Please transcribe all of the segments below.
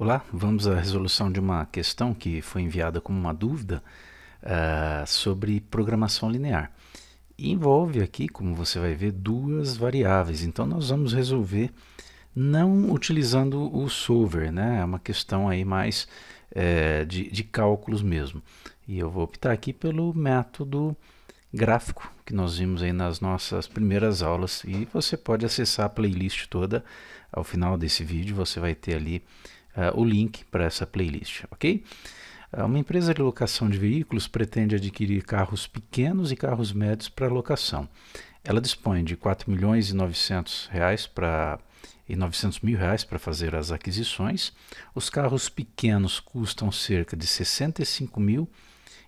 Olá, vamos à resolução de uma questão que foi enviada como uma dúvida sobre programação linear. E envolve aqui, como você vai ver, duas variáveis. Então nós vamos resolver não utilizando o solver, né? É uma questão aí mais de cálculos mesmo. E eu vou optar aqui pelo método gráfico que nós vimos aí nas nossas primeiras aulas, e você pode acessar a playlist toda. Ao final desse vídeo você vai ter ali o link para essa playlist, ok? Uma empresa de locação de veículos pretende adquirir carros pequenos e carros médios para locação. Ela dispõe de 4.900.000 reais para fazer as aquisições. Os carros pequenos custam cerca de 65 mil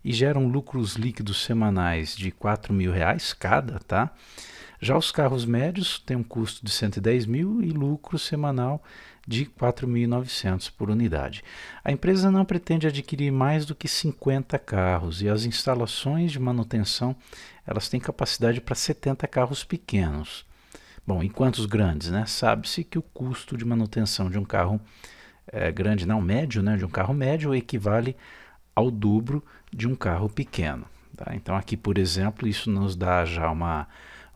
e geram lucros líquidos semanais de 4 mil reais cada, tá? Já os carros médios têm um custo de 110 mil e lucro semanal de 4.900 por unidade. A empresa não pretende adquirir mais do que 50 carros e as instalações de manutenção elas têm capacidade para 70 carros pequenos. Bom, enquanto os grandes, né? Sabe-se que o custo de manutenção de um carro grande, não médio, né? De um carro médio equivale ao dobro de um carro pequeno. Tá? Então aqui, por exemplo, isso nos dá já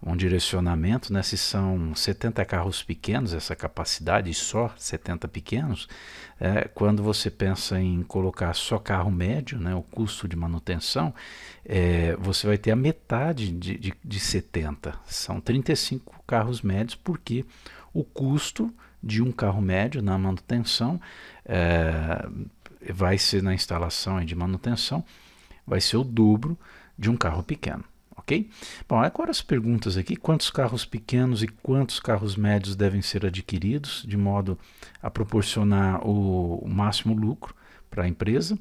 um direcionamento, né? Se são 70 carros pequenos, essa capacidade, e só 70 pequenos, quando você pensa em colocar só carro médio, né? O custo de manutenção, você vai ter a metade de 70, são 35 carros médios, porque o custo de um carro médio na manutenção vai ser na instalação e de manutenção, vai ser o dobro de um carro pequeno. Ok? Bom, agora as perguntas aqui: quantos carros pequenos e quantos carros médios devem ser adquiridos de modo a proporcionar o máximo lucro para a empresa?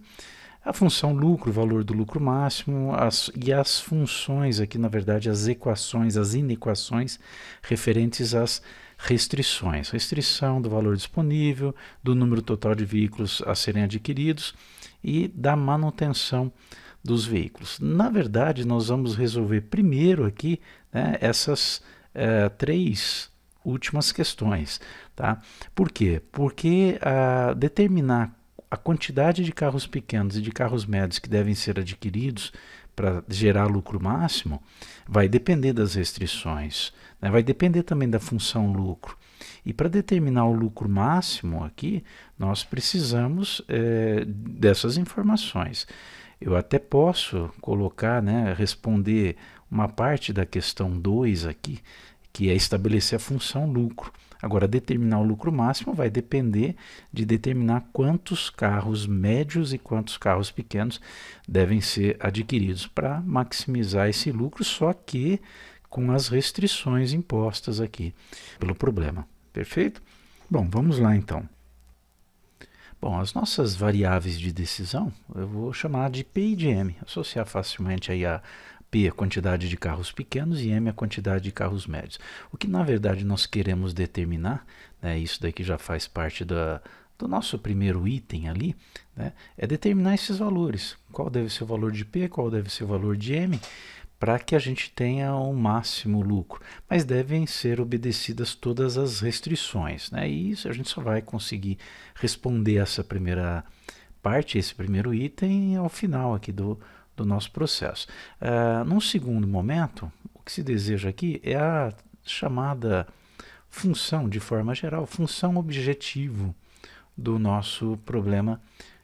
A função lucro, o valor do lucro máximo, e as funções aqui, na verdade, as equações, as inequações referentes às restrições. Restrição do valor disponível, do número total de veículos a serem adquiridos e da manutenção dos veículos. Na verdade, nós vamos resolver primeiro aqui, né, essas três últimas questões. Tá? Por quê? Porque determinar a quantidade de carros pequenos e de carros médios que devem ser adquiridos para gerar lucro máximo vai depender das restrições, né? Vai depender também da função lucro. E para determinar o lucro máximo aqui, nós precisamos dessas informações. Eu até posso colocar, né, responder uma parte da questão 2 aqui, que é estabelecer a função lucro. Agora, determinar o lucro máximo vai depender de determinar quantos carros médios e quantos carros pequenos devem ser adquiridos para maximizar esse lucro, só que com as restrições impostas aqui pelo problema. Perfeito? Bom, vamos lá então. Bom, as nossas variáveis de decisão eu vou chamar de P e de M, associar facilmente aí a P, a quantidade de carros pequenos, e M, a quantidade de carros médios. O que na verdade nós queremos determinar, né, isso daqui já faz parte do nosso primeiro item ali, né, é determinar esses valores. Qual deve ser o valor de P, qual deve ser o valor de M, para que a gente tenha um máximo lucro. Mas devem ser obedecidas todas as restrições, né, e isso a gente só vai conseguir responder essa primeira parte, esse primeiro item, ao final aqui do nosso processo. Num segundo momento, o que se deseja aqui é a chamada função, de forma geral, função objetivo do nosso problema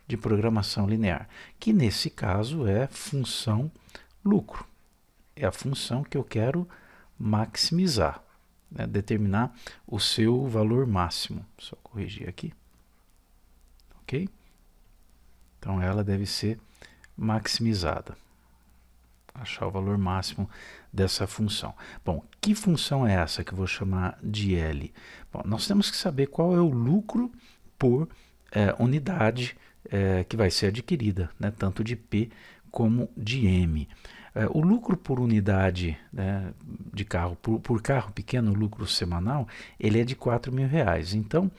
de programação linear, que nesse caso é função lucro. É a função que eu quero maximizar, né? Determinar o seu valor máximo. Só corrigir aqui. Ok? Então ela deve ser maximizada. Achar o valor máximo dessa função. Bom, que função é essa que eu vou chamar de L? Bom, nós temos que saber qual é o lucro por unidade que vai ser adquirida, né, tanto de P como de M. O lucro por unidade, né, de carro, por carro pequeno, o lucro semanal, ele é de 4 mil reais. Então,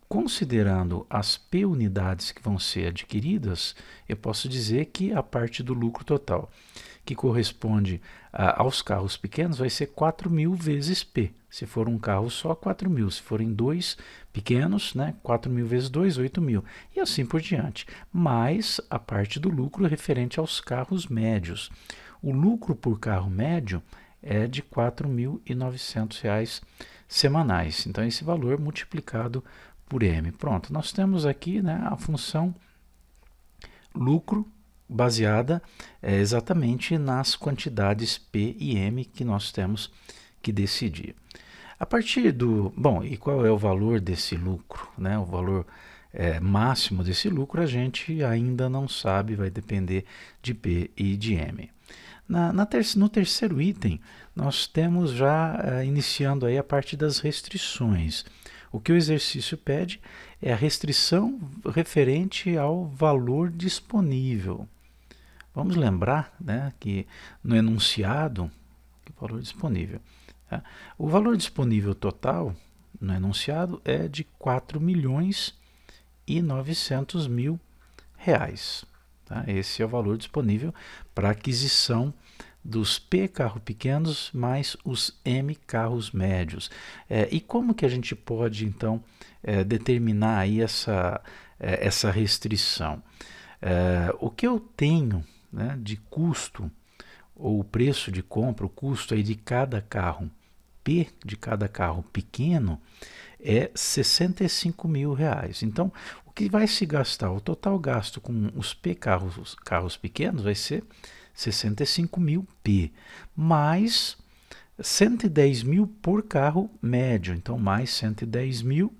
considerando as P unidades que vão ser adquiridas, eu posso dizer que a parte do lucro total, que corresponde aos carros pequenos, vai ser 4.000 vezes P. Se for um carro só, 4.000. Se forem dois pequenos, né, 4.000 vezes 2, 8.000. E assim por diante. Mais a parte do lucro referente aos carros médios. O lucro por carro médio é de R$ 4.900 semanais. Então, esse valor multiplicado por M. Pronto, nós temos aqui, né, a função lucro baseada exatamente nas quantidades P e M que nós temos que decidir. A partir do... Bom, e qual é o valor desse lucro, né? O valor máximo desse lucro a gente ainda não sabe, vai depender de P e de M. No terceiro item, nós temos já iniciando aí a parte das restrições. O que o exercício pede é a restrição referente ao valor disponível. Vamos lembrar, né, que no enunciado, o valor disponível, tá? O valor disponível total no enunciado é de R$ 4.900.000. Tá? Esse é o valor disponível para aquisição dos P carros pequenos mais os M carros médios. E como que a gente pode, então, determinar aí essa restrição? O que eu tenho, né, de custo, ou o preço de compra, o custo aí de cada carro P, de cada carro pequeno, é R$ 65.000. Então, o que vai se gastar? O total gasto com os P carros pequenos vai ser 65.000 P, mais 110.000 por carro médio. Então, mais 110.000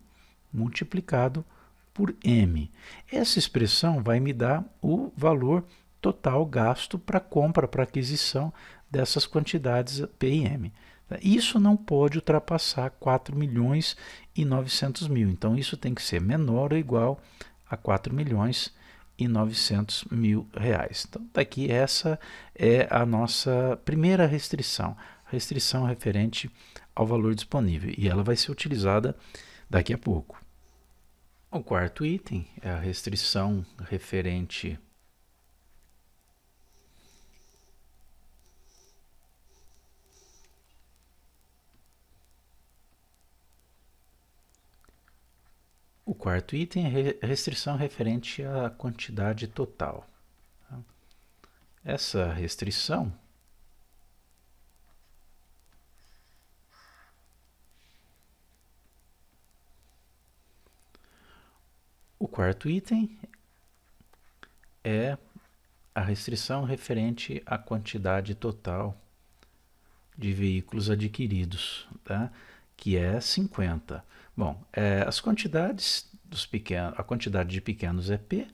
multiplicado por M. Essa expressão vai me dar o valor total gasto para compra, para aquisição dessas quantidades P e M. Isso não pode ultrapassar 4.900.000. Então, isso tem que ser menor ou igual a 4.900.000 reais. Então, daqui essa é a nossa primeira restrição referente ao valor disponível, e ela vai ser utilizada daqui a pouco. O quarto item é a restrição referente O quarto item é restrição referente à quantidade total. Essa restrição o quarto item é a restrição referente à quantidade total de veículos adquiridos, tá? Que é 50. Bom, as quantidades dos pequenos, a quantidade de pequenos é P,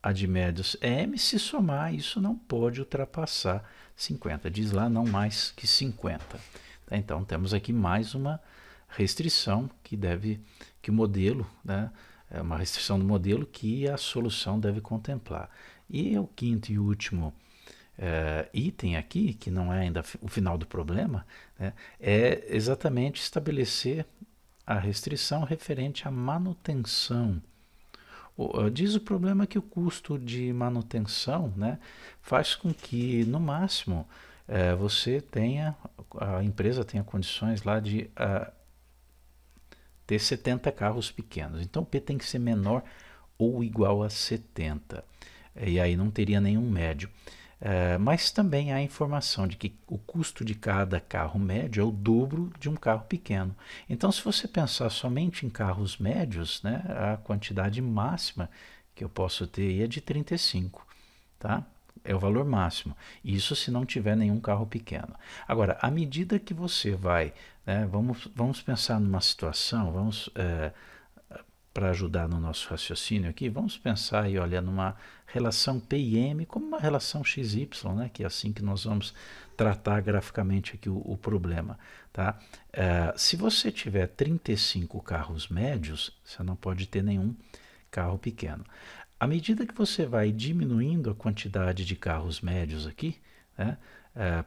a de médios é M, se somar isso não pode ultrapassar 50, diz lá não mais que 50. Tá? Então temos aqui mais uma restrição que o modelo, né, é uma restrição do modelo que a solução deve contemplar. E o quinto e último item aqui, que não é ainda o final do problema, né, é exatamente estabelecer a restrição referente à manutenção. Diz o problema que o custo de manutenção, né, faz com que, no máximo, a empresa tenha condições lá de ter 70 carros pequenos. Então o P tem que ser menor ou igual a 70. E aí não teria nenhum médio. Mas também há informação de que o custo de cada carro médio é o dobro de um carro pequeno. Então, se você pensar somente em carros médios, né, a quantidade máxima que eu posso ter é de 35, tá? É o valor máximo. Isso se não tiver nenhum carro pequeno. Agora, à medida que você vai, né, vamos pensar numa situação, para ajudar no nosso raciocínio aqui, vamos pensar aí, olha, numa relação P e M como uma relação XY, né, que é assim que nós vamos tratar graficamente aqui o problema. Tá? Se você tiver 35 carros médios, você não pode ter nenhum carro pequeno. À medida que você vai diminuindo a quantidade de carros médios aqui, né,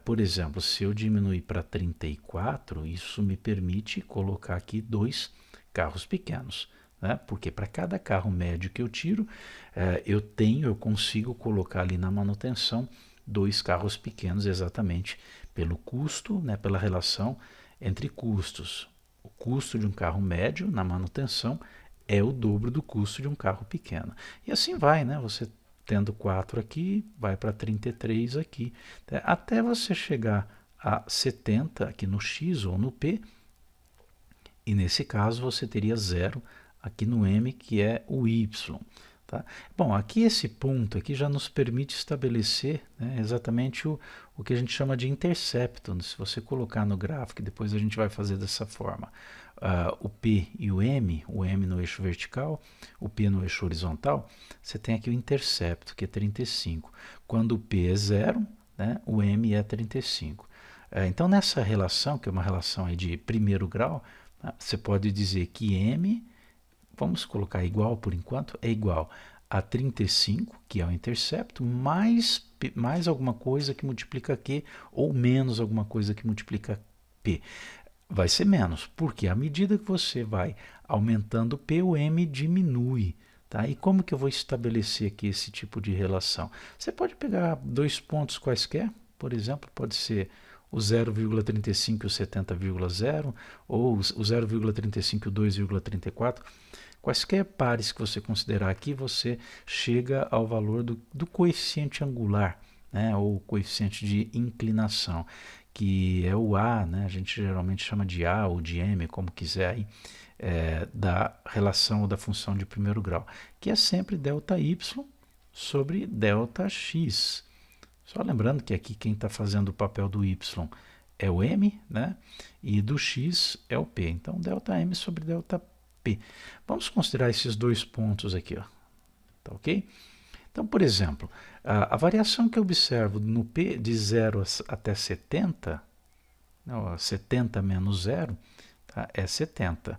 por exemplo, se eu diminuir para 34, isso me permite colocar aqui 2 carros pequenos. Né? Porque para cada carro médio que eu tiro, eu consigo colocar ali na manutenção dois carros pequenos exatamente pelo custo, né, pela relação entre custos. O custo de um carro médio na manutenção é o dobro do custo de um carro pequeno. E assim vai, né? Você tendo 4 aqui, vai para 33 aqui, né? Até você chegar a 70 aqui no X ou no P, e nesse caso você teria 0 aqui no M, que é o Y. Tá? Bom, aqui esse ponto aqui já nos permite estabelecer, né, exatamente o que a gente chama de intercepto. Se você colocar no gráfico, depois a gente vai fazer dessa forma, o P e o M no eixo vertical, o P no eixo horizontal, você tem aqui o intercepto, que é 35. Quando o P é 0, né, o M é 35. Então, nessa relação, que é uma relação aí de primeiro grau, né, você pode dizer que M, vamos colocar igual por enquanto, é igual a 35, que é o intercepto, mais alguma coisa que multiplica Q, ou menos alguma coisa que multiplica P. Vai ser menos, porque à medida que você vai aumentando P, o M diminui. Tá? E como que eu vou estabelecer aqui esse tipo de relação? Você pode pegar dois pontos quaisquer, por exemplo, pode ser o 0,35 e o 70,0, ou o 0,35 e o 2,34. Quaisquer pares que você considerar aqui, você chega ao valor do coeficiente angular, né, ou coeficiente de inclinação, que é o A, né, a gente geralmente chama de A ou de M, como quiser, aí, da relação ou da função de primeiro grau, que é sempre ΔY sobre ΔX. Só lembrando que aqui quem está fazendo o papel do Y é o M, né, e do X é o P. Então, ΔM sobre ΔP. Vamos considerar esses dois pontos aqui, ó. Tá ok? Então, por exemplo, a variação que eu observo no P de 0 até 70, não, 70 menos 0, tá, é 70.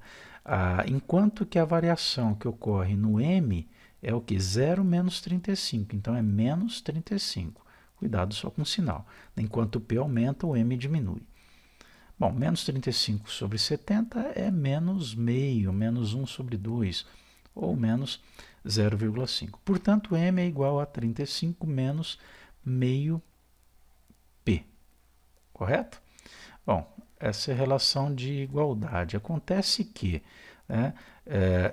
Enquanto que a variação que ocorre no M é o que? 0 menos 35, então é menos 35. Cuidado só com o sinal. Enquanto o P aumenta, o M diminui. Bom, menos 35 sobre 70 é menos meio, menos 1 sobre 2, ou menos 0,5. Portanto, M é igual a 35 menos meio P. Correto? Bom, essa é a relação de igualdade. Acontece que, né,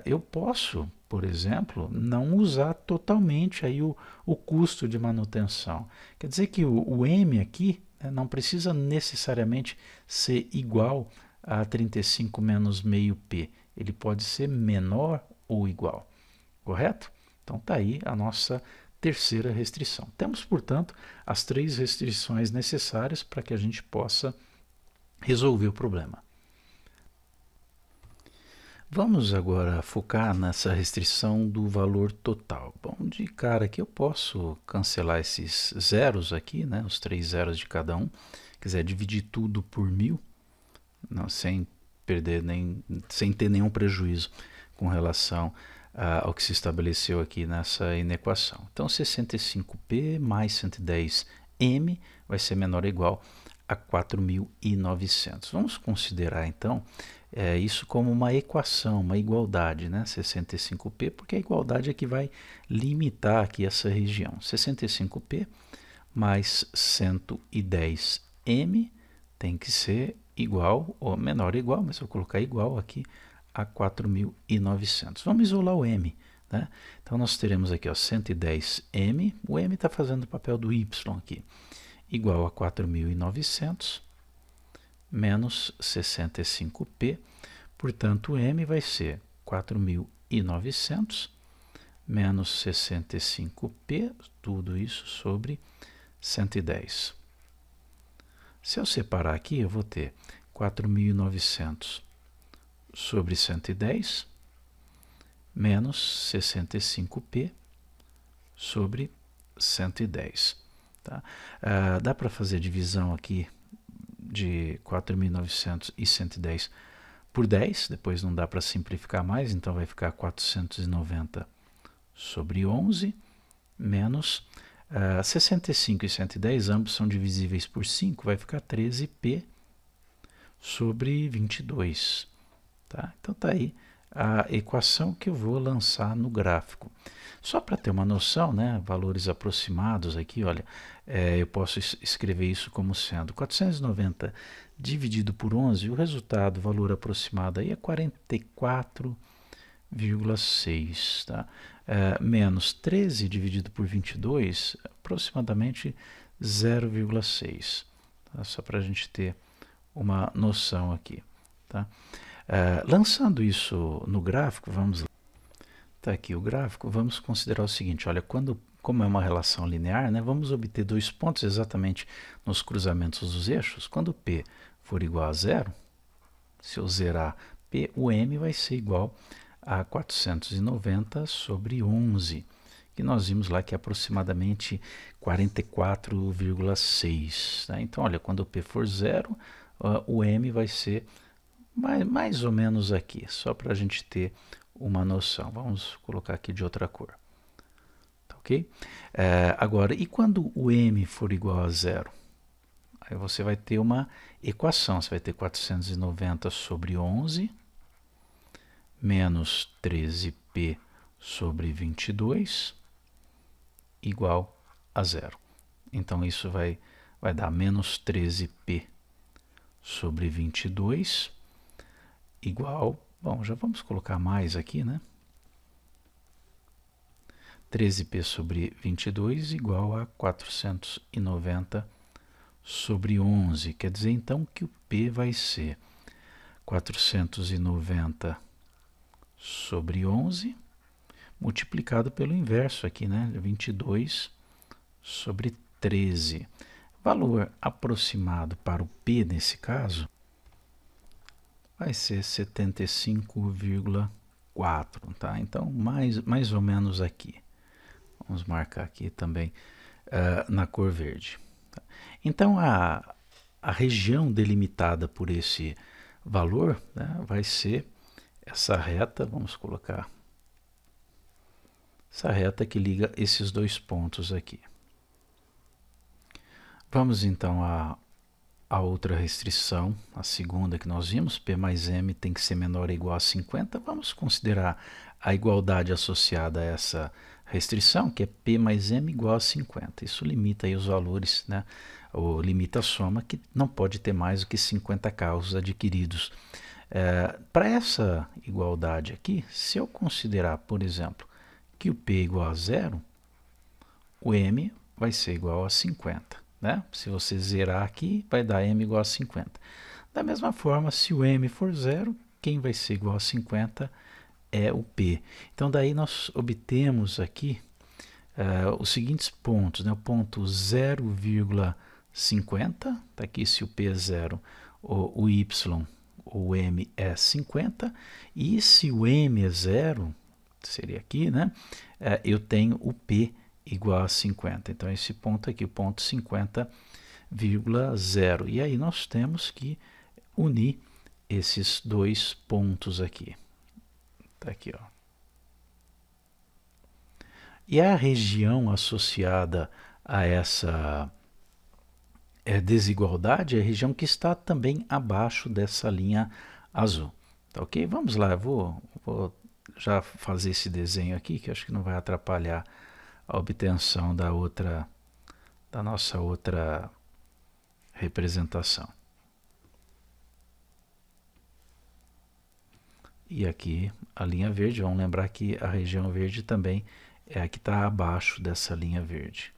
eu posso, por exemplo, não usar totalmente aí o custo de manutenção. Quer dizer que o M aqui, né, não precisa necessariamente ser igual a 35 menos meio P. Ele pode ser menor ou igual. Correto? Então está aí a nossa terceira restrição. Temos, portanto, as três restrições necessárias para que a gente possa resolver o problema. Vamos agora focar nessa restrição do valor total. Bom, de cara aqui eu posso cancelar esses zeros aqui, né, os 3 zeros de cada um. Quiser dividir tudo por 1000, não, sem ter nenhum prejuízo com relação ao que se estabeleceu aqui nessa inequação. Então, 65P mais 110M vai ser menor ou igual a 4.900. Vamos considerar, então, isso como uma equação, uma igualdade, né? 65P, porque a igualdade é que vai limitar aqui essa região. 65P mais 110M tem que ser igual, ou menor ou igual, mas eu vou colocar igual aqui a 4.900. Vamos isolar o M, né? Então, nós teremos aqui ó, 110M, o M está fazendo o papel do Y aqui, igual a 4.900 menos 65P, portanto, o M vai ser 4.900 menos 65P, tudo isso sobre 110. Se eu separar aqui, eu vou ter 4.900 sobre 110 menos 65P sobre 110. Tá? Dá para fazer divisão aqui de 4.900 e 110 por 10, depois não dá para simplificar mais, então vai ficar 490 sobre 11 menos 65 e 110, ambos são divisíveis por 5, vai ficar 13P sobre 22. Tá? Então está aí a equação que eu vou lançar no gráfico. Só para ter uma noção, né, valores aproximados aqui, olha, eu posso escrever isso como sendo 490 dividido por 11, o resultado, valor aproximado aí é 44,6, tá? Menos 13 dividido por 22, aproximadamente 0,6. Tá? Só para a gente ter uma noção aqui. Tá? Lançando isso no gráfico, vamos lá. Está aqui o gráfico, vamos considerar o seguinte, olha, como é uma relação linear, né, vamos obter dois pontos exatamente nos cruzamentos dos eixos. Quando P for igual a zero, se eu zerar P, o M vai ser igual a 490 sobre 11, que nós vimos lá que é aproximadamente 44,6. Tá? Então, olha, quando P for zero, o M vai ser mais ou menos aqui, só para a gente ter uma noção. Vamos colocar aqui de outra cor. Tá, ok? Agora, e quando o M for igual a zero? Aí você vai ter uma equação. Você vai ter 490 sobre 11 menos 13P sobre 22 igual a zero. Então, isso vai dar menos 13P sobre 22 igual, bom, já vamos colocar mais aqui, né? 13P sobre 22 igual a 490 sobre 11. Quer dizer, então, que o P vai ser 490 sobre 11 multiplicado pelo inverso aqui, né? 22 sobre 13. Valor aproximado para o P, nesse caso, vai ser 75,4, tá? Então, mais ou menos aqui. Vamos marcar aqui também na cor verde. Tá? Então, a região delimitada por esse valor, né, vai ser essa reta, vamos colocar essa reta que liga esses dois pontos aqui. Vamos então a outra restrição, a segunda que nós vimos, P mais M tem que ser menor ou igual a 50. Vamos considerar a igualdade associada a essa restrição, que é P mais M igual a 50. Isso limita aí os valores, né? Ou limita a soma, que não pode ter mais do que 50 carros adquiridos. Para essa igualdade aqui, se eu considerar, por exemplo, que o P é igual a zero, o M vai ser igual a 50. Né? Se você zerar aqui, vai dar M igual a 50. Da mesma forma, se o M for zero, quem vai ser igual a 50 é o P. Então, daí nós obtemos aqui os seguintes pontos. Né? O ponto 0,50, tá aqui se o P é zero, o Y, o M é 50. E se o M é zero, seria aqui, né? Eu tenho o P igual a 50. Então, esse ponto aqui, o ponto 50,0. E aí nós temos que unir esses dois pontos aqui. Tá aqui, ó. E a região associada a essa desigualdade é a região que está também abaixo dessa linha azul. Tá ok? Vamos lá, eu vou já fazer esse desenho aqui, que acho que não vai atrapalhar a obtenção da nossa outra representação. E aqui a linha verde, vamos lembrar que a região verde também é a que está abaixo dessa linha verde.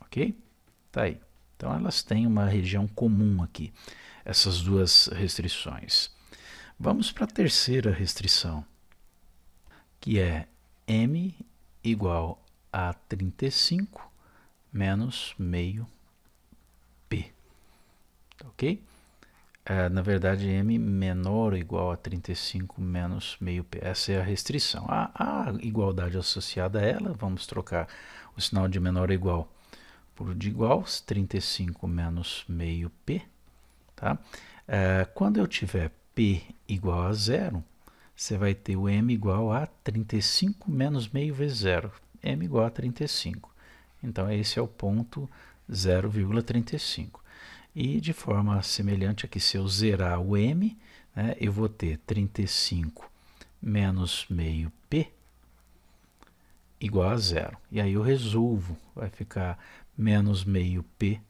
Ok? Tá aí. Então elas têm uma região comum aqui, essas duas restrições. Vamos para a terceira restrição, que é M igual a 35 menos meio P. Ok? Na verdade, M menor ou igual a 35 menos meio P. Essa é a restrição. A igualdade associada a ela, vamos trocar o sinal de menor ou igual por de igual, 35 menos meio P. Tá? Quando eu tiver P igual a zero, você vai ter o M igual a 35 menos meio vezes zero. M igual a 35. Então, esse é o ponto 0,35. E de forma semelhante aqui, se eu zerar o m, né, eu vou ter 35 menos meio p igual a zero. E aí eu resolvo, vai ficar menos meio p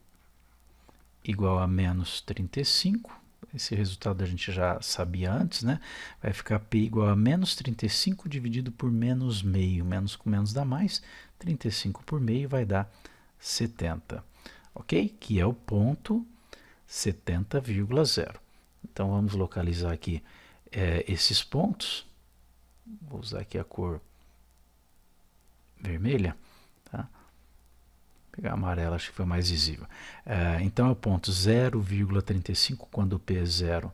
igual a menos 35. Esse resultado a gente já sabia antes, né? Vai ficar p igual a menos 35 dividido por menos meio. Menos com menos dá mais. 35 por meio vai dar 70. Ok? Que é o ponto 70,0. Então vamos localizar aqui esses pontos. Vou usar aqui a cor vermelha, tá? Vou pegar a amarela, acho que foi mais visível. Então é o ponto 0,35, quando o P é 0,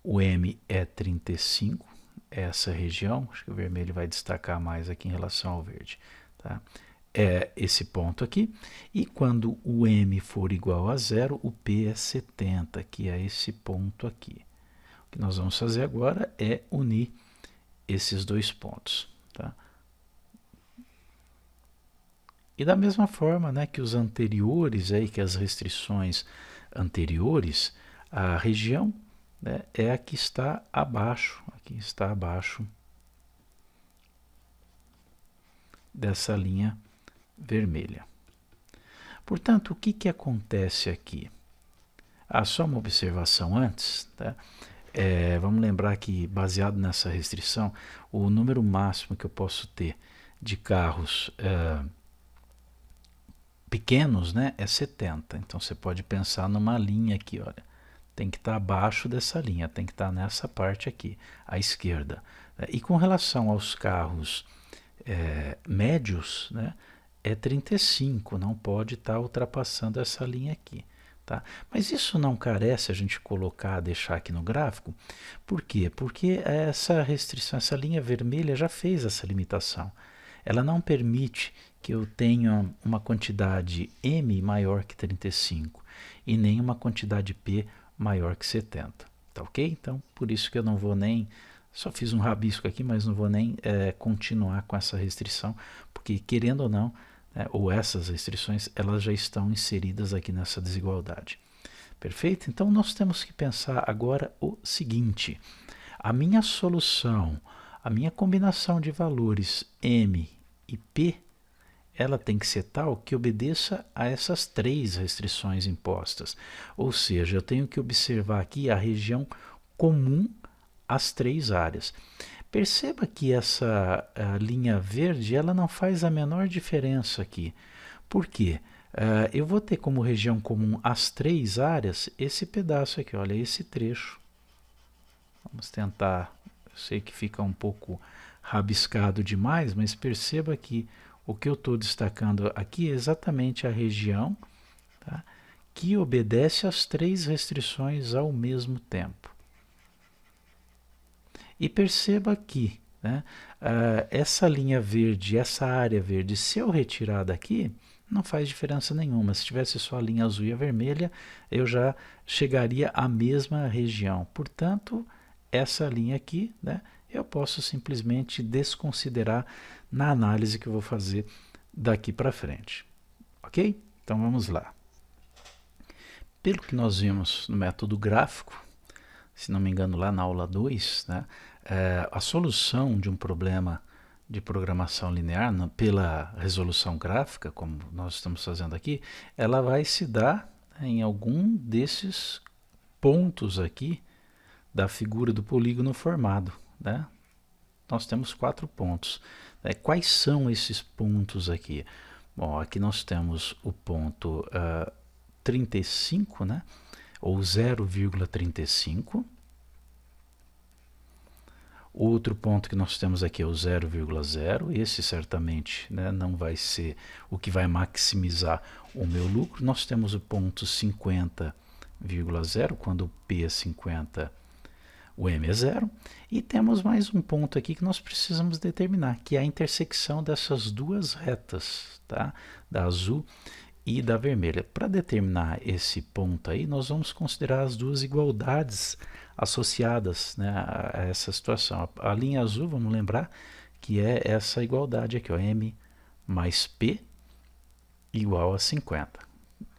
o M é 35, essa região, acho que o vermelho vai destacar mais aqui em relação ao verde, tá? É esse ponto aqui, e quando o M for igual a 0, o P é 70, que é esse ponto aqui. O que nós vamos fazer agora é unir esses dois pontos, tá? E da mesma forma, né, que os anteriores, que as restrições anteriores, a região, né, é a que está abaixo, dessa linha vermelha. Portanto, o que acontece aqui? Só uma observação antes, tá? Vamos lembrar que, baseado nessa restrição, o número máximo que eu posso ter de carros pequenos, né, é 70. Então você pode pensar numa linha aqui, olha, tem que estar abaixo dessa linha, tem que estar nessa parte aqui, à esquerda. E com relação aos carros médios, né, é 35, não pode estar ultrapassando essa linha aqui. Tá? Mas isso não carece a gente colocar, deixar aqui no gráfico. Por quê? Porque essa restrição, essa linha vermelha já fez essa limitação. Ela não permite que eu tenha uma quantidade M maior que 35 e nem uma quantidade P maior que 70. Tá ok? Então, por isso que eu não vou nem... Só fiz um rabisco aqui, mas não vou nem continuar com essa restrição, porque querendo ou não, ou essas restrições, elas já estão inseridas aqui nessa desigualdade. Perfeito? Então, nós temos que pensar agora o seguinte. A minha solução, a minha combinação de valores M e P, ela tem que ser tal que obedeça a essas três restrições impostas. Ou seja, eu tenho que observar aqui a região comum às três áreas. Perceba que essa linha verde, ela não faz a menor diferença aqui. Por quê? Eu vou ter como região comum as três áreas esse pedaço aqui, olha, esse trecho. Vamos tentar, eu sei que fica um pouco rabiscado demais, mas perceba que o que eu estou destacando aqui é exatamente a região, tá, que obedece às três restrições ao mesmo tempo. E perceba aqui, né, essa linha verde, essa área verde, se eu retirar daqui, não faz diferença nenhuma. Se tivesse só a linha azul e a vermelha, eu já chegaria à mesma região. Portanto, essa linha aqui, né, eu posso simplesmente desconsiderar na análise que eu vou fazer daqui para frente. Ok? Então vamos lá. Pelo que nós vimos no método gráfico, se não me engano lá na aula 2, né, a solução de um problema de programação linear pela resolução gráfica, como nós estamos fazendo aqui, ela vai se dar em algum desses pontos aqui da figura do polígono formado, né? Nós temos 4 pontos. Quais são esses pontos aqui? Bom, aqui nós temos o ponto 35, né? Ou 0,35. Outro ponto que nós temos aqui é o 0,0. Esse certamente, né, não vai ser o que vai maximizar o meu lucro. Nós temos o ponto 50,0, quando o P é 50, o M é 0. E temos mais um ponto aqui que nós precisamos determinar, que é a intersecção dessas duas retas, tá? Da azul e da vermelha. Para determinar esse ponto aí, nós vamos considerar as duas igualdades associadas, né, a essa situação. A linha azul, vamos lembrar, que é essa igualdade aqui, ó, M mais P igual a 50.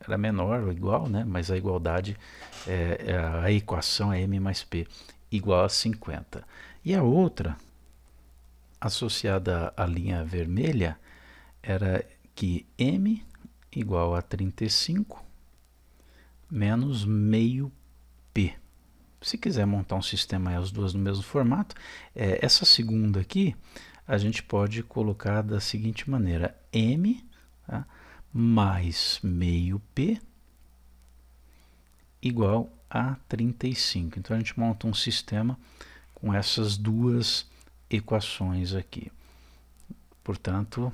era menor ou igual, né? Mas a igualdade, a equação é M mais P igual a 50. E a outra, associada à linha vermelha, era que M igual a 35 menos meio P. Se quiser montar um sistema as duas no mesmo formato, essa segunda aqui a gente pode colocar da seguinte maneira: M, tá, mais meio P igual a 35. Então a gente monta um sistema com essas duas equações aqui. Portanto,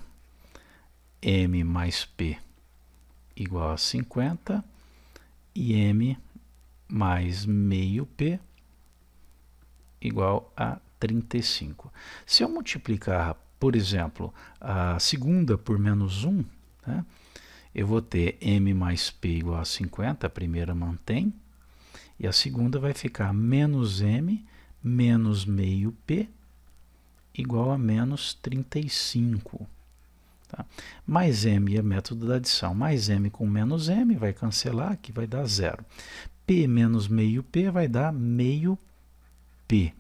M mais P igual a 50 e M mais meio P igual a 35. Se eu multiplicar, por exemplo, a segunda por menos 1, né, eu vou ter M mais P igual a 50, a primeira mantém, e a segunda vai ficar menos M menos meio P igual a menos 35. Tá? Mais M é método da adição, mais M com menos M vai cancelar, que vai dar zero. P menos meio P vai dar meio P.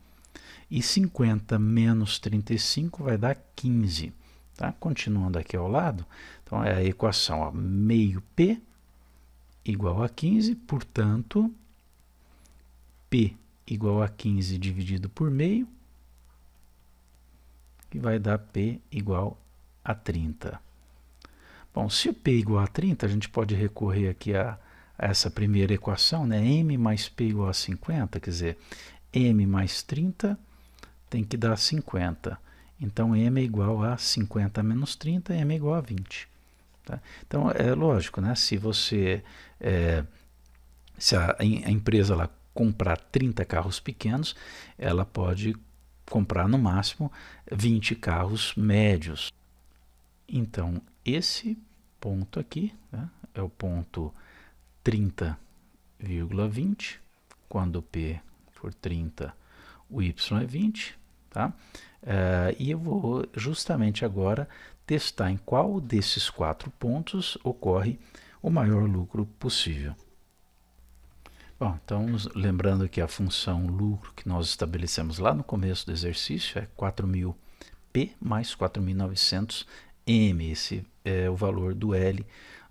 E 50 menos 35 vai dar 15. Tá? Continuando aqui ao lado, então é a equação, ó, meio P igual a 15, portanto, P igual a 15 dividido por meio, que vai dar P igual a 30. Bom, se o P igual a 30, a gente pode recorrer aqui a essa primeira equação, né? M mais P igual a 50, quer dizer, M mais 30 tem que dar 50. Então, M é igual a 50 menos 30, M é igual a 20. Tá? Então, é lógico, né? Se a empresa lá comprar 30 carros pequenos, ela pode comprar no máximo 20 carros médios. Então, esse ponto aqui, né, é o ponto 30,20. Quando o P for 30, o Y é 20. Tá? E eu vou justamente agora testar em qual desses 4 pontos ocorre o maior lucro possível. Bom, então, lembrando que a função lucro que nós estabelecemos lá no começo do exercício é 4.000P mais 4.900M. Esse é o valor do L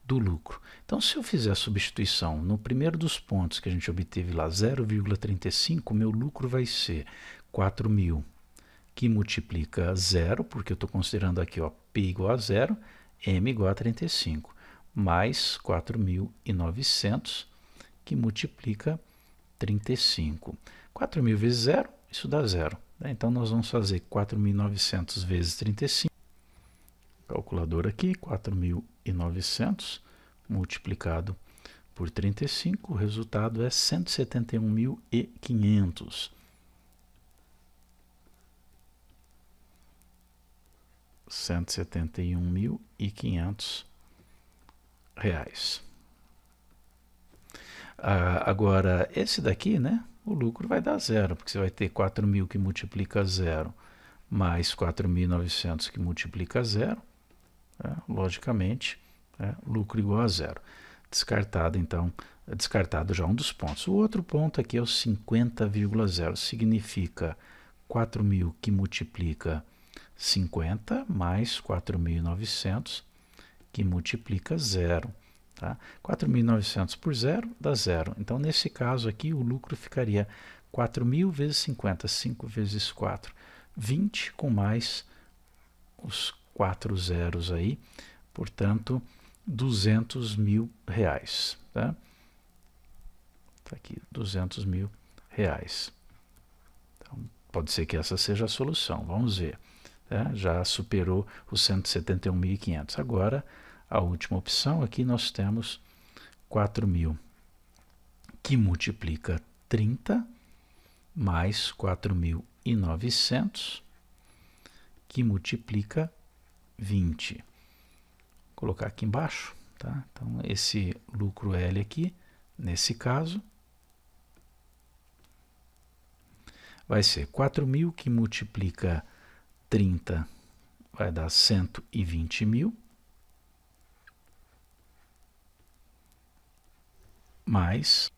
do lucro. Então, se eu fizer a substituição no primeiro dos pontos que a gente obteve lá, 0,35, meu lucro vai ser 4.000, que multiplica 0, porque eu estou considerando aqui, ó, P igual a 0, M igual a 35, mais 4.900, que multiplica 35. 4.000 vezes 0, isso dá 0. Né? Então, nós vamos fazer 4.900 vezes 35. Calculador aqui, 4.900 multiplicado por 35, o resultado é 171.500. 171.500 reais. Agora, esse daqui, né, o lucro vai dar zero, porque você vai ter 4.000 que multiplica zero, mais 4.900 que multiplica zero, logicamente, lucro igual a zero. Descartado, então, descartado já um dos pontos. O outro ponto aqui é o 50,0, significa 4.000 que multiplica 50 mais 4.900 que multiplica zero. Tá? 4.900 por zero dá zero. Então, nesse caso aqui, o lucro ficaria 4.000 vezes 50, 5 vezes 4, 20, com mais os 4 zeros aí, portanto, 200 mil reais. Tá? Tá aqui, 200 mil reais. Então, pode ser que essa seja a solução, vamos ver. Já superou os 171.500. Agora, a última opção aqui nós temos 4.000 que multiplica 30 mais 4.900 que multiplica 20. Vou colocar aqui embaixo, tá? Então, esse lucro L aqui, nesse caso, vai ser 4.000 que multiplica 30, vai dar 120 mil. mais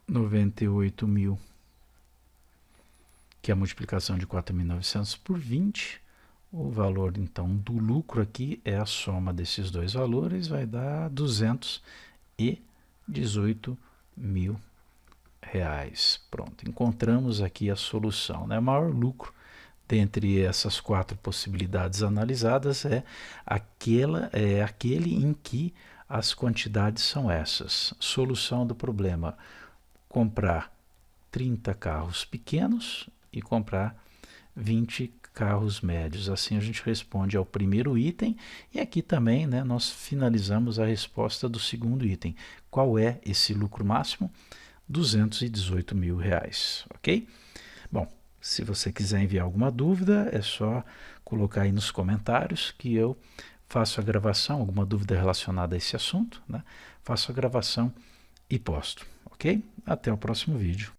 98 mil, que é a multiplicação de 4.900 por 20. O valor, então, do lucro aqui é a soma desses dois valores, vai dar 218 mil reais. Pronto, encontramos aqui a solução, né? O maior lucro dentre essas quatro possibilidades analisadas é aquele em que as quantidades são essas. Solução do problema: comprar 30 carros pequenos e comprar 20 carros médios. Assim a gente responde ao primeiro item, e aqui também, né, nós finalizamos a resposta do segundo item. Qual é esse lucro máximo? 218 mil reais, ok? Bom, se você quiser enviar alguma dúvida, é só colocar aí nos comentários que eu faço a gravação, alguma dúvida relacionada a esse assunto, né? Faço a gravação e posto, ok? Até o próximo vídeo.